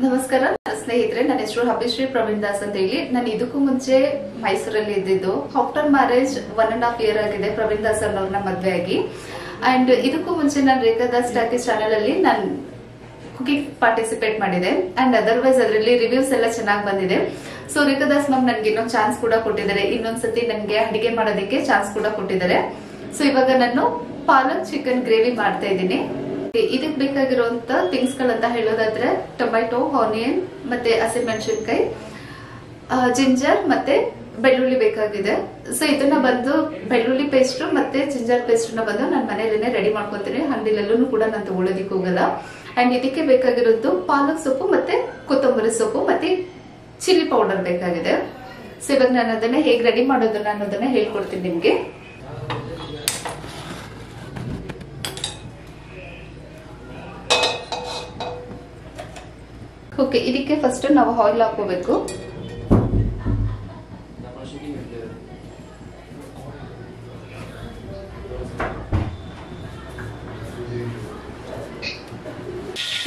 ನಮಸ್ಕಾರ ಸ್ನೇಹಿತರೆ, ನನ್ನ ಹೆಸರು ಹಬ್ಬಿಶ್ರೀ ಪ್ರವೀಣ್ ದಾಸ್ ಅಂತ ಹೇಳಿ. ನಾನು ಇದಕ್ಕೂ ಮುಂಚೆ ಮೈಸೂರಲ್ಲಿ ಇದ್ದಿದ್ದು. ಆಫ್ಟರ್ ಮ್ಯಾರೇಜ್ 1.5 year ಆಗಿದೆ ಪ್ರವೀಣ್ ದಾಸ್ ಅವ್ರನ್ನ ಮದ್ವೆ ಆಗಿ. ಅಂಡ್ ಇದಕ್ಕೂ ಮುಂಚೆ ನಾನು ರೇಖಾ ದಾಸ್ ಟಾಕೀಸ್ ಚಾನೆಲ್ ಅಲ್ಲಿ ನಾನು ಕುಕಿಂಗ್ ಪಾರ್ಟಿಸಿಪೇಟ್ ಮಾಡಿದೆ. ಅಂಡ್ ಅದರ್ವೈಸ್ ಅದರಲ್ಲಿ ರಿವ್ಯೂಸ್ ಎಲ್ಲ ಚೆನ್ನಾಗಿ ಬಂದಿದೆ. ಸೊ ರೇಖಾ ದಾಸ್ ಮ್ಯಾಮ್ ನನ್ಗೆ ಇನ್ನೊಂದು ಚಾನ್ಸ್ ಕೂಡ ಕೊಟ್ಟಿದ್ದಾರೆ. ಇನ್ನೊಂದ್ಸತಿ ನನ್ಗೆ ಅಡಿಗೆ ಮಾಡೋದಕ್ಕೆ ಚಾನ್ಸ್ ಕೂಡ ಕೊಟ್ಟಿದ್ದಾರೆ. ಸೊ ಇವಾಗ ನಾನು ಪಾಲಕ್ ಚಿಕನ್ ಗ್ರೇವಿ ಮಾಡ್ತಾ ಇದ್ದೀನಿ. ಇದಕ್ಕೆ ಬೇಕಾಗಿರುವಂತ ಥಿಂಗ್ಸ್ ಗಳಂತ ಹೇಳೋದಾದ್ರೆ ಟೊಮ್ಯಾಟೊ, ಆನಿಯನ್ ಮತ್ತೆ ಹಸಿಮೆಣಸಿನಕಾಯಿ, ಜಿಂಜರ್ ಮತ್ತೆ ಬೆಳ್ಳುಳ್ಳಿ ಬೇಕಾಗಿದೆ. ಸೊ ಇದನ್ನ ಬಂದು ಬೆಳ್ಳುಳ್ಳಿ ಪೇಸ್ಟ್ ಮತ್ತೆ ಜಿಂಜರ್ ಪೇಸ್ಟ್ ನ ಬಂದು ನಾನು ಮನೆಯಲ್ಲೇನೆ ರೆಡಿ ಮಾಡ್ಕೊತೀನಿ. ಅಂಗಡಿಲೆಲ್ಲೂ ಕೂಡ ನಾನು ತಗೊಳ್ಳೋದಿಕ್ಕೆ ಹೋಗಲ್ಲ. ಅಂಡ್ ಇದಕ್ಕೆ ಬೇಕಾಗಿರೋದು ಪಾಲಕ್ ಸೊಪ್ಪು ಮತ್ತೆ ಕೊತ್ತಂಬರಿ ಸೊಪ್ಪು ಮತ್ತೆ ಚಿಲ್ಲಿ ಪೌಡರ್ ಬೇಕಾಗಿದೆ. ಸೊ ಇವಾಗ ನಾನು ಅದನ್ನ ಹೇಗೆ ರೆಡಿ ಮಾಡೋದನ್ನ ಅನ್ನೋದನ್ನ ಹೇಳ್ಕೊಡ್ತೀನಿ ನಿಮ್ಗೆ. ಓಕೆ, ಇದಕ್ಕೆ ಫಸ್ಟ್ ನಾವು ಆಯಿಲ್ ಹಾಕೋಬೇಕು.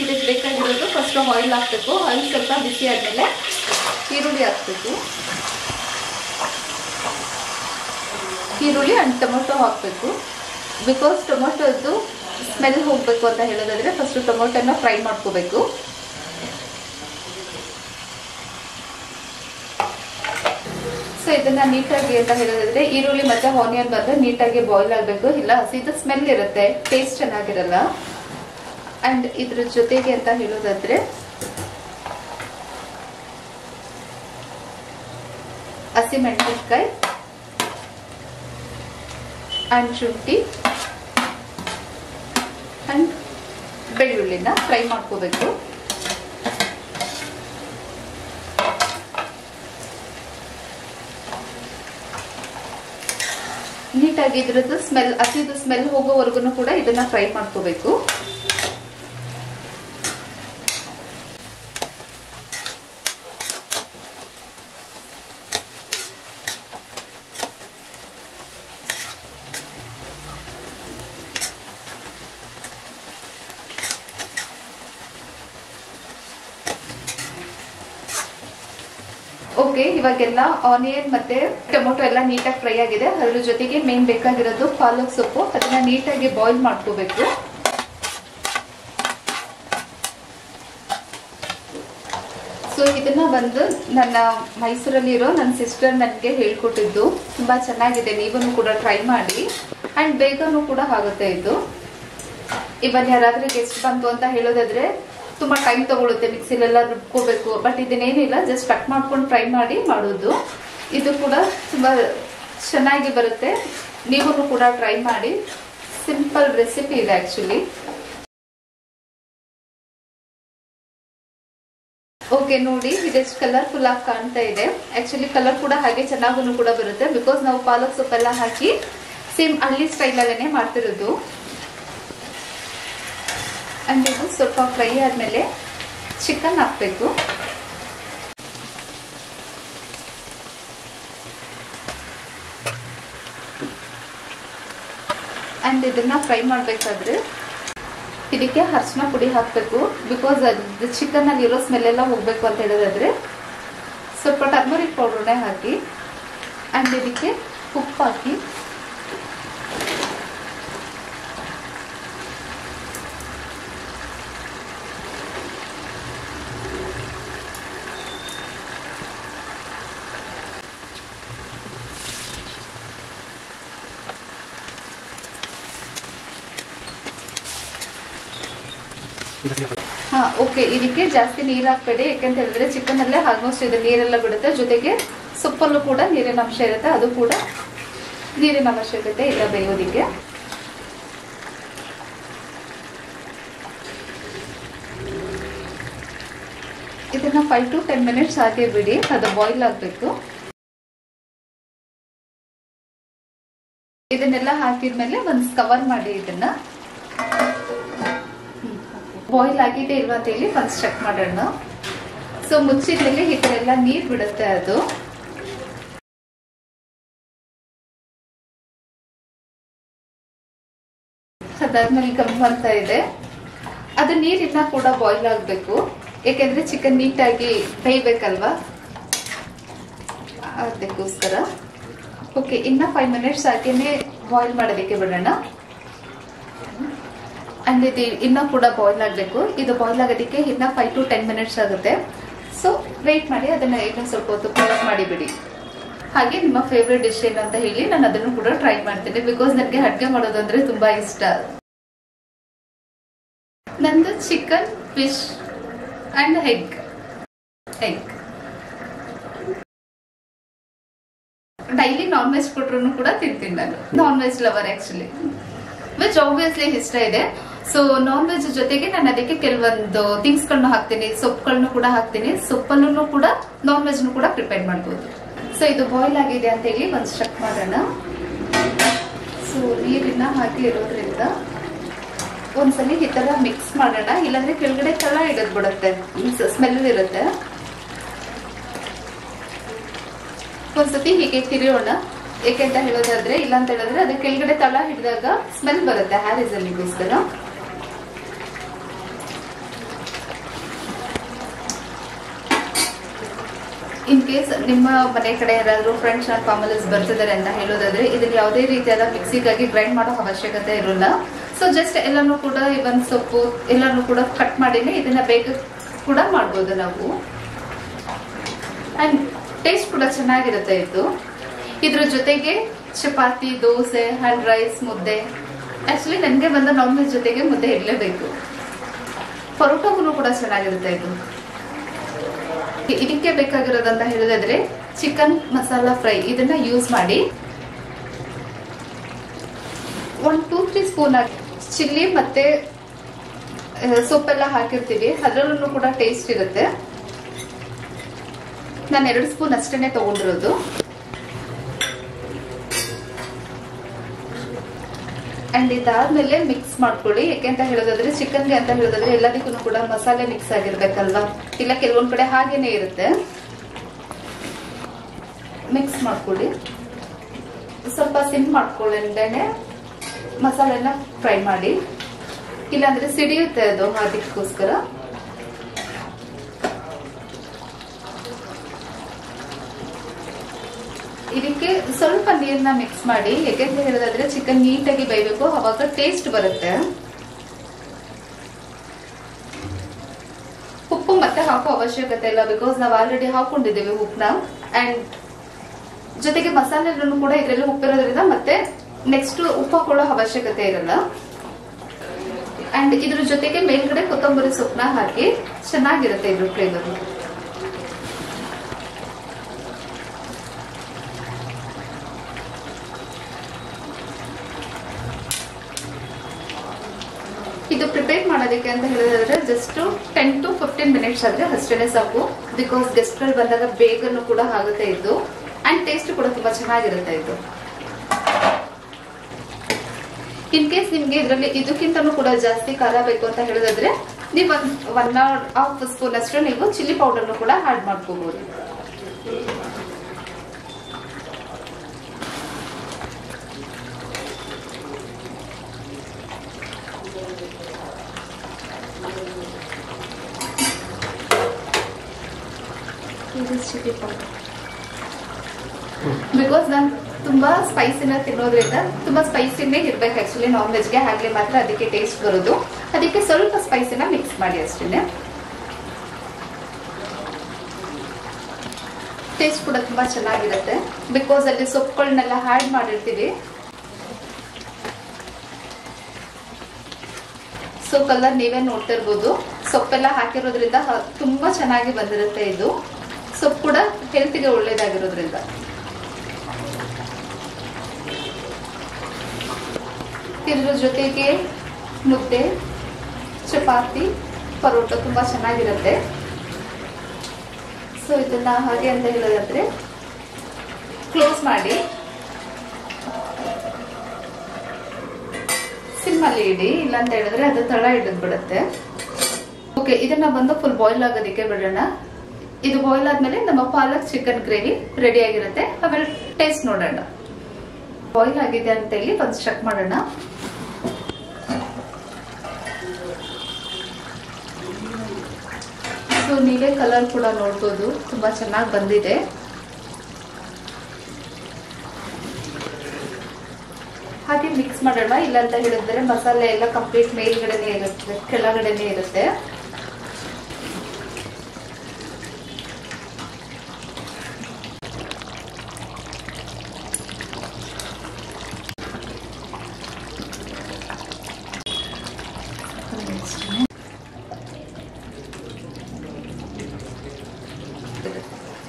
ಇದಕ್ಕೆ ಬೇಕಾಗಿರೋದು ಫಸ್ಟ್ ಆಯಿಲ್ ಹಾಕ್ಬೇಕು. ಆಯಿಲ್ ಸ್ವಲ್ಪ ಬಿಸಿ ಆದ್ಮೇಲೆ ಈರುಳ್ಳಿ ಹಾಕ್ಬೇಕು. ಈರುಳ್ಳಿ ಅಂಡ್ ಟೊಮೊಟೊ ಹಾಕ್ಬೇಕು. ಬಿಕಾಸ್ ಟೊಮೊಟೊದು ಸ್ಮೆಲ್ ಹೋಗ್ಬೇಕು ಅಂತ ಹೇಳೋದಾದ್ರೆ ಫಸ್ಟ್ ಟೊಮೊಟೊನ ಫ್ರೈ ಮಾಡ್ಕೋಬೇಕು. ಸೊ ಇದನ್ನ ನೀಟಾಗಿ ಅಂತ ಹೇಳೋದಾದ್ರೆ ಈರುಳ್ಳಿ ಮತ್ತೆ ಆನಿಯನ್ ಬಂದ್ರೆ ನೀಟಾಗಿ ಬಾಯ್ಲ್ ಆಗ್ಬೇಕು. ಇಲ್ಲ ಹಸಿದ ಸ್ಮೆಲ್ ಇರುತ್ತೆ, ಟೇಸ್ಟ್ ಚೆನ್ನಾಗಿರಲ್ಲ. ಅಂಡ್ ಇದ್ರ ಜೊತೆಗೆ ಅಂತ ಹೇಳೋದಾದ್ರೆ ಹಸಿಮೆಣಸಿನಕಾಯಿ ಅಂಡ್ ಶುಂಠಿ ಅಂಡ್ ಬೆಳ್ಳುಳ್ಳಿನ ಫ್ರೈ ಮಾಡ್ಕೋಬೇಕು. ನೀಟಾಗಿ ಇದ್ರದ್ದು ಸ್ಮೆಲ್, ಹಸಿದು ಸ್ಮೆಲ್ ಹೋಗೋವರೆಗೂ ಕೂಡ ಇದನ್ನ ಫ್ರೈ ಮಾಡ್ಕೋಬೇಕು. ಓಕೆ, ಇವಾಗೆಲ್ಲ ಆನಿಯನ್ ಮತ್ತೆ ಟೊಮೊಟೊ ಎಲ್ಲ ನೀಟಾಗಿ ಫ್ರೈ ಆಗಿದೆ. ಅದ್ರ ಜೊತೆಗೆ ಮೇನ್ ಬೇಕಾಗಿರೋದು ಪಾಲಕ್ ಸೊಪ್ಪು. ಅದನ್ನ ನೀಟಾಗಿ ಬಾಯ್ಲ್ ಮಾಡ್ಕೋಬೇಕು. ಸೊ ಇದನ್ನ ಬಂದು ನನ್ನ ಮೈಸೂರಲ್ಲಿ ಇರೋ ನನ್ನ ಸಿಸ್ಟರ್ ನನಗೆ ಹೇಳ್ಕೊಟ್ಟಿದ್ದು. ತುಂಬಾ ಚೆನ್ನಾಗಿದೆ, ನೀವೂ ಕೂಡ ಟ್ರೈ ಮಾಡಿ. ಅಂಡ್ ಬೇಗನೂ ಕೂಡ ಆಗುತ್ತೆ ಇದು. ಇವನ್ ಯಾರಾದ್ರೂ ಗೆಸ್ಟ್ ಬಂತು ಅಂತ ಹೇಳೋದಾದ್ರೆ ತುಂಬಾ ಟೈಮ್ ತಗೊಳುತ್ತೆ, ಮಿಕ್ಸಿಲೆಲ್ಲ ರುಬ್ಕೋಬೇಕು. ಬಟ್ ಇದನ್ನೇನಿಲ್ಲ, ಜಸ್ಟ್ ಕಟ್ ಮಾಡ್ಕೊಂಡು ಫ್ರೈ ಮಾಡಿ ಮಾಡೋದು. ಇದು ಕೂಡ ತುಂಬಾ ಚೆನ್ನಾಗಿ ಬರುತ್ತೆ. ನೀವು ಕೂಡ ಟ್ರೈ ಮಾಡಿ. ಸಿಂಪಲ್ ರೆಸಿಪಿ ಇದೆ ಆಕ್ಚುಲಿ. ಓಕೆ, ನೋಡಿ ಇದೆಷ್ಟು ಕಲರ್ಫುಲ್ ಆಗಿ ಕಾಣ್ತಾ ಇದೆ. ಆಕ್ಚುಲಿ ಕಲರ್ ಕೂಡ ಹಾಗೆ ಚೆನ್ನಾಗೂ ಕೂಡ ಬರುತ್ತೆ. ಬಿಕಾಸ್ ನಾವು ಪಾಲಕ್ ಸೊಪ್ಪೆಲ್ಲ ಹಾಕಿ ಸೇಮ್ ಹಳ್ಳಿ ಸ್ಟೈಲ್ ಅಲ್ಲೇನೆ ಮಾಡ್ತಿರೋದು. ಅಂಡ್ ಇದು ಸ್ವಲ್ಪ ಫ್ರೈ ಆದ್ಮೇಲೆ ಚಿಕನ್ ಹಾಕ್ಬೇಕು. ಅಂಡ್ ಇದನ್ನ ಫ್ರೈ ಮಾಡ್ಬೇಕಾದ್ರೆ ಇದಕ್ಕೆ ಅರಿಶಿನ ಪುಡಿ ಹಾಕ್ಬೇಕು. ಬಿಕಾಸ್ ಅದು ಚಿಕನ್ ಅಲ್ಲಿ ಇರೋ ಸ್ಮೆಲ್ ಎಲ್ಲ ಹೋಗ್ಬೇಕು ಅಂತ ಹೇಳೋದಾದ್ರೆ ಸ್ವಲ್ಪ ಟರ್ಮರಿಕ್ ಪೌಡರ್ನೇ ಹಾಕಿ. ಅಂಡ್ ಇದಕ್ಕೆ ಉಪ್ಪು ಹಾಕಿ ಓಕೆ, ಇದಕ್ಕೆ ಜಾಸ್ತಿ ನೀರು ಹಾಕ್ಬೇಡಿ. ಯಾಕಂತ ಹೇಳಿದ್ರೆ ಚಿಕನ್ ಅಲ್ಲೇ ಆಲ್ಮೋಸ್ಟ್ ಇದು ನೀರೆಲ್ಲ ಬಿಡುತ್ತೆ. ಜೊತೆಗೆ ಸೊಪ್ಪಲ್ಲೂ ಕೂಡ ನೀರಿನ ಅಂಶ ಇರುತ್ತೆ. ಅದು ಕೂಡ ನೀರಿನ ಅವಶ್ಯಕತೆ ಇಲ್ಲ ಬೇಯೋದಿಕ್ಕೆ. ಇದನ್ನ 5 to 10 minutes ಹಾಕಿ ಬಿಡಿ. ಅದು ಬಾಯ್ಲ್ ಆಗ್ಬೇಕು. ಇದನ್ನೆಲ್ಲ ಹಾಕಿದ್ಮೇಲೆ ಒಂದ್ ಕವರ್ ಮಾಡಿ ಇದನ್ನ. ಬಾಯ್ಲ್ ಆಗಿದೆ ಇಲ್ವಾ ಅಂತ ಹೇಳಿ ಒಂದ್ ಚೆಕ್ ಮಾಡೋಣ. ಸೊ ಮುಚ್ಚಿದ್ಮೇಲೆ ಈ ತರ ಎಲ್ಲ ನೀರ್ ಬಿಡುತ್ತೆ ಅದು. ಅದಾದ್ಮೇಲೆ ಗಮ್ ಅಂತ ಇದೆ. ಅದು ನೀರಿನ ಕೂಡ ಬಾಯ್ಲ್ ಆಗಬೇಕು. ಯಾಕೆಂದ್ರೆ ಚಿಕನ್ ನೀಟಾಗಿ ಬೇಯಬೇಕಲ್ವಾ, ಅದಕ್ಕೋಸ್ಕರ. ಓಕೆ, ಇನ್ನ 5 ಮಿನಿಟ್ಸ್ ಹಾಗೇನೆ ಬಾಯ್ಲ್ ಮಾಡೋದಕ್ಕೆ ಬಿಡೋಣ. ಅಂಡ್ ಇದು ಇನ್ನೂ ಕೂಡ ಬಾಯ್ಲ್ ಆಗಬೇಕು. ಇದು ಬಾಯ್ಲ್ ಆಗೋದಕ್ಕೆ ಇನ್ನ 5 to 10 ಮಿನಿಟ್ಸ್ ಆಗುತ್ತೆ. ಸೊ ವೇಟ್ ಮಾಡಿ, ಅದನ್ನ ಇನ್ನೊಂದು ಸ್ವಲ್ಪ ಹೊತ್ತು ಕ್ಲೋಸ್ ಮಾಡಿಬಿಡಿ. ಹಾಗೆ ನಿಮ್ಮ ಫೇವ್ರೆಟ್ ಡಿಶ್ ಏನು ಅಂತ ಹೇಳಿ, ನಾನು ಅದನ್ನು ಕೂಡ ಟ್ರೈ ಮಾಡ್ತೀನಿ. ಬಿಕಾಸ್ ನನಗೆ ಅಡುಗೆ ಮಾಡೋದು ಅಂದ್ರೆ ತುಂಬಾ ಇಷ್ಟ. ನಂದು chicken, fish and egg. Daily non veg ಕೊಟ್ರು ಕೂಡ ತಿಂತೀನಿ ನಾನು. Non veg lover actually. Veg obviously ಇಷ್ಟ ಇದೆ. ಸೊ ನಾನ್ ವೆಜ್ ಜೊತೆಗೆ ನಾನು ಅದಕ್ಕೆ ಕೆಲವೊಂದು ಥಿಂಗ್ಸ್ ಗಳನ್ನ ಹಾಕ್ತೀನಿ, ಸೊಪ್ಪುಗಳನ್ನು ಕೂಡ ಹಾಕ್ತೀನಿ. ಸೊಪ್ಪನ್ನು ಕೂಡ ನಾನ್ ವೆಜ್ ಕೂಡ ಪ್ರಿಪೇರ್ ಮಾಡಬಹುದು. ಸೊ ಇದು ಬಾಯ್ಲ್ ಆಗಿದೆ ಅಂತ ಹೇಳಿ ಒಂದು ಚೆಕ್ ಮಾಡೋಣ. ಸೊ ನೀರಿನ ಹಾಕಿ ಇರೋದ್ರಿಂದ ಒಂದ್ಸಲಿ ಈ ತರ ಮಿಕ್ಸ್ ಮಾಡೋಣ, ಇಲ್ಲಾಂದ್ರೆ ಕೆಳಗಡೆ ತಳ ಹಿಡಿದ್ ಬಿಡುತ್ತೆ, ಸ್ಮೆಲ್ ಇರುತ್ತೆ. ಒಂದ್ಸತಿ ಹೀಗೆ ತಿರಿಯೋಣ. ಏಕೆಂತ ಹೇಳೋದಾದ್ರೆ, ಇಲ್ಲ ಅಂತ ಹೇಳಿದ್ರೆ ಅದು ಕೆಳಗಡೆ ತಳ ಹಿಡಿದಾಗ ಸ್ಮೆಲ್ ಬರುತ್ತೆ ಹ್ಯಾರಿಸಲ್ಲಿಗೋಸ್ಕರ. ಇನ್ ಕೇಸ್ ನಿಮ್ಮ ಮನೆ ಕಡೆ ಯಾರಾದ್ರೂ ಫ್ರೆಂಡ್ಸ್ ಅಂಡ್ ಫ್ಯಾಮಿಲೀಸ್ ಬರ್ತಿದ್ದಾರೆ ಅಂತ ಹೇಳೋದಾದ್ರೆ, ಇದನ್ನ ಯಾವುದೇ ರೀತಿಯಾದ ಮಿಕ್ಸಿಗಾಗಿ ಗ್ರೈಂಡ್ ಮಾಡೋ ಅವಶ್ಯಕತೆ ಇರೋಲ್ಲ. ಸೊ ಜಸ್ಟ್ ಎಲ್ಲಾನು ಕೂಡ ಇವನ್ ಸೊಪ್ಪು ಎಲ್ಲಾನು ಕೂಡ ಕಟ್ ಮಾಡಿನೇ ಇದನ್ನ ಬೇಗ ಕೂಡ ಮಾಡ್ಬೋದು ನಾವು. ಅಂಡ್ ಟೇಸ್ಟ್ ಕೂಡ ಚೆನ್ನಾಗಿರುತ್ತೆ ಇದು. ಇದ್ರ ಜೊತೆಗೆ ಚಪಾತಿ, ದೋಸೆ ಅಂಡ್ ರೈಸ್, ಮುದ್ದೆ. ಆಕ್ಚುಲಿ ನನಗೆ ಬಂದ ನಾನ್ ವೆಜ್ ಜೊತೆಗೆ ಮುದ್ದೆ ಇರಲೇಬೇಕು. ಪರೋಟಗಳು ಕೂಡ ಚೆನ್ನಾಗಿರುತ್ತೆ ಇದು. ಇದಕ್ಕೆ ಬೇಕಾಗಿರೋದಂತ ಹೇಳಿದ್ರೆ ಚಿಕನ್ ಮಸಾಲಾ ಫ್ರೈ, ಇದನ್ನ ಯೂಸ್ ಮಾಡಿ 1-2-3 ಸ್ಪೂನ್ ಚಿಲ್ಲಿ ಮತ್ತೆ ಸೊಪ್ಪೆಲ್ಲ ಹಾಕಿರ್ತೀವಿ, ಅದರಲ್ಲೂ ಕೂಡ ಟೇಸ್ಟ್ ಇರುತ್ತೆ. ನಾನು 2 ಸ್ಪೂನ್ ಅಷ್ಟೇನೆ ತಗೊಂಡಿರೋದು. ಅಂಡ್ ಇದಾದ್ಮೇಲೆ ಮಿಕ್ಸ್ ಮಾಡ್ಕೊಳ್ಳಿ. ಯಾಕೆಂತ ಹೇಳೋದಾದ್ರೆ ಚಿಕನ್ಗೆ ಅಂತ ಹೇಳೋದಾದ್ರೆ ಎಲ್ಲದಕ್ಕೂ ಕೂಡ ಮಸಾಲೆ ಮಿಕ್ಸ್ ಆಗಿರ್ಬೇಕಲ್ವಾ, ಇಲ್ಲ ಕೆಲವೊಂದ್ ಕಡೆ ಹಾಗೇನೆ ಇರುತ್ತೆ. ಮಿಕ್ಸ್ ಮಾಡ್ಕೊಳ್ಳಿ. ಸ್ವಲ್ಪ ಸಿಮ್ ಮಾಡ್ಕೊಳ್ಳೇನೆ ಮಸಾಲೆನ ಫ್ರೈ ಮಾಡಿ, ಇಲ್ಲಾಂದ್ರೆ ಸಿಡಿಯುತ್ತೆ ಅದು, ಅದಕ್ಕೋಸ್ಕರ. ಇದಕ್ಕೆ ಸ್ವಲ್ಪ ನೀರನ್ನ ಮಿಕ್ಸ್ ಮಾಡಿ. ಯಾಕೆಂತ ಹೇಳೋದಾದ್ರೆ ಚಿಕನ್ ನೀಟಾಗಿ ಬೇಯಬೇಕು, ಅವಾಗ ಟೇಸ್ಟ್ ಬರುತ್ತೆ. ಉಪ್ಪು ಮತ್ತೆ ಹಾಕೋ ಅವಶ್ಯಕತೆ ಇಲ್ಲ, ಬಿಕಾಸ್ ನಾವು ಆಲ್ರೆಡಿ ಹಾಕೊಂಡಿದ್ದೀವಿ ಉಪ್ಪನ್ನ. ಅಂಡ್ ಜೊತೆಗೆ ಮಸಾಲೆಗಳನ್ನು ಕೂಡ ಇದರಲ್ಲಿ ಉಪ್ಪಿರೋದ್ರಿಂದ ಮತ್ತೆ ನೆಕ್ಸ್ಟ್ ಉಪ್ಪು ಹಾಕೊಳ್ಳೋ ಅವಶ್ಯಕತೆ ಇರಲ್ಲ. ಅಂಡ್ ಇದ್ರ ಜೊತೆಗೆ ಮೇಲ್ಗಡೆ ಕೊತ್ತಂಬರಿ ಸೊಪ್ಪನ್ನ ಹಾಕಿ ಚೆನ್ನಾಗಿರುತ್ತೆ ಇದ್ರ ಫ್ಲೇವರ್. ಇದು ಪ್ರಿಪೇರ್ ಮಾಡೋದಕ್ಕೆ ಅಂತ ಹೇಳಿದ್ರೆ ಜಸ್ಟ್ 10 to 15 ಮಿನಿಟ್ಸ್ ಆದ್ರೆ ಅಷ್ಟೇನೆ ಸಾಕು. ಬಿಕಾಸ್ ಗೆಸ್ಟ್ ಗಳು ಬಂದಾಗ ಬೇಗನೂ ಕೂಡ ಆಗುತ್ತೆ ಇದು. ಅಂಡ್ ಟೇಸ್ಟ್ ಕೂಡ ತುಂಬಾ ಚೆನ್ನಾಗಿರುತ್ತೆ ಇದು. ಇನ್ ಕೇಸ್ ನಿಮ್ಗೆ ಇದರಲ್ಲಿ ಇದಕ್ಕಿಂತನೂ ಕೂಡ ಜಾಸ್ತಿ ಖಾರ ಬೇಕು ಅಂತ ಹೇಳಿದ್ರೆ ನೀವು 1.5 ಸ್ಪೂನ್ ಅಷ್ಟು ನೀವು ಚಿಲ್ಲಿ ಪೌಡರ್ನು ಕೂಡ ಆಡ್ ಮಾಡ್ಕೋಬಹುದು. ಚಿಲ್ಲಿ ಪೌಡರ್ ಬಿಕಾಸ್ ನಾನು ತುಂಬಾ ಸ್ಪೈಸಿನ ತಿನ್ನೋದ್ರಿಂದ ತುಂಬಾ ಸ್ಪೈಸಿನೇ ಇರ್ಬೇಕು ಆಕ್ಚುಲಿ ನಾನ್ ವೆಜ್ಗೆ, ಹಾಗೆ ಮಾತ್ರ ಅದಕ್ಕೆ ಟೇಸ್ಟ್ ಬರೋದು. ಅದಕ್ಕೆ ಸ್ವಲ್ಪ ಸ್ಪೈಸಿನ ಮಿಕ್ಸ್ ಮಾಡಿ ಅಷ್ಟೇನೆ. ಟೇಸ್ಟ್ ಕೂಡ ತುಂಬಾ ಚೆನ್ನಾಗಿರುತ್ತೆ ಬಿಕಾಸ್ ಅಲ್ಲಿ ಸೊಪ್ಪುಗಳನ್ನೆಲ್ಲ ಆಡ್ ಮಾಡಿರ್ತೀವಿ. ಸೊ ಕಲರ್ ನೀವೇ ನೋಡ್ತಾ ಇರ್ಬೋದು, ಸೊಪ್ಪೆಲ್ಲ ಹಾಕಿರೋದ್ರಿಂದ ತುಂಬಾ ಚೆನ್ನಾಗಿ ಬಂದಿರುತ್ತೆ ಇದು. ಸೊಪ್ಪು ಕೂಡ ಹೆಲ್ತ್ಗೆ ಒಳ್ಳೇದಾಗಿರೋದ್ರಿಂದ. ಇದ್ರ ಜೊತೆಗೆ ಮುದ್ದೆ, ಚಪಾತಿ, ಪರೋಟ ತುಂಬಾ ಚೆನ್ನಾಗಿರುತ್ತೆ. ಸೊ ಇದನ್ನ ಹಾಗೆ ಅಂತ ಹೇಳೋದಾದ್ರೆ ಕ್ಲೋಸ್ ಮಾಡಿ ಸಿಮ್ಮಲ್ಲಿ ಇಡಿ, ಇಲ್ಲ ಅಂತ ಹೇಳಿದ್ರೆ ಅದು ತಳ ಹಿಡಿದ್ ಬಿಡುತ್ತೆ. ಓಕೆ, ಇದನ್ನ ಬಂದು ಫುಲ್ ಬಾಯ್ಲ್ ಆಗೋದಕ್ಕೆ ಬಿಡೋಣ. ಇದು ಬಾಯ್ಲ್ ಆದ್ಮೇಲೆ ನಮ್ಮ ಪಾಲಕ್ ಚಿಕನ್ ಗ್ರೇವಿ ರೆಡಿ ಆಗಿರುತ್ತೆ. ಆಮೇಲೆ ಟೇಸ್ಟ್ ನೋಡೋಣ. ಬಾಯ್ಲ್ ಆಗಿದೆ ಅಂತ ಹೇಳಿ ಒಂದು ಚೆಕ್ ಮಾಡೋಣ. ಇದು ನೀವೇ ಕಲರ್ ಕೂಡ ನೋಡ್ಬೋದು, ತುಂಬಾ ಚೆನ್ನಾಗಿ ಬಂದಿದೆ. ಹಾಗೆ ಮಿಕ್ಸ್ ಮಾಡೋಣ. ಇಲ್ಲ ಅಂತ ಹೇಳಿದ್ರೆ ಮಸಾಲೆ ಎಲ್ಲ ಕಂಪ್ಲೀಟ್ ಮೇಲ್ಗಡೆನೆ ಇರುತ್ತೆ, ಕೆಳಗಡೆನೆ ಇರುತ್ತೆ.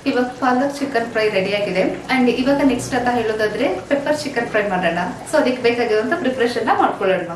ಇವಾಗ ಪಾಲಕ್ ಚಿಕನ್ ಫ್ರೈ ರೆಡಿ ಆಗಿದೆ. ಅಂಡ್ ಇವಾಗ ನೆಕ್ಸ್ಟ್ ಅಂತ ಹೇಳೋದಾದ್ರೆ ಪೆಪ್ಪರ್ ಚಿಕನ್ ಫ್ರೈ ಮಾಡೋಣ. ಸೊ ಅದಕ್ಕೆ ಬೇಕಾಗಿರುವಂತ ಪ್ರಿಪರೇಷನ್ ಮಾಡ್ಕೊಳ್ಳೋಣ.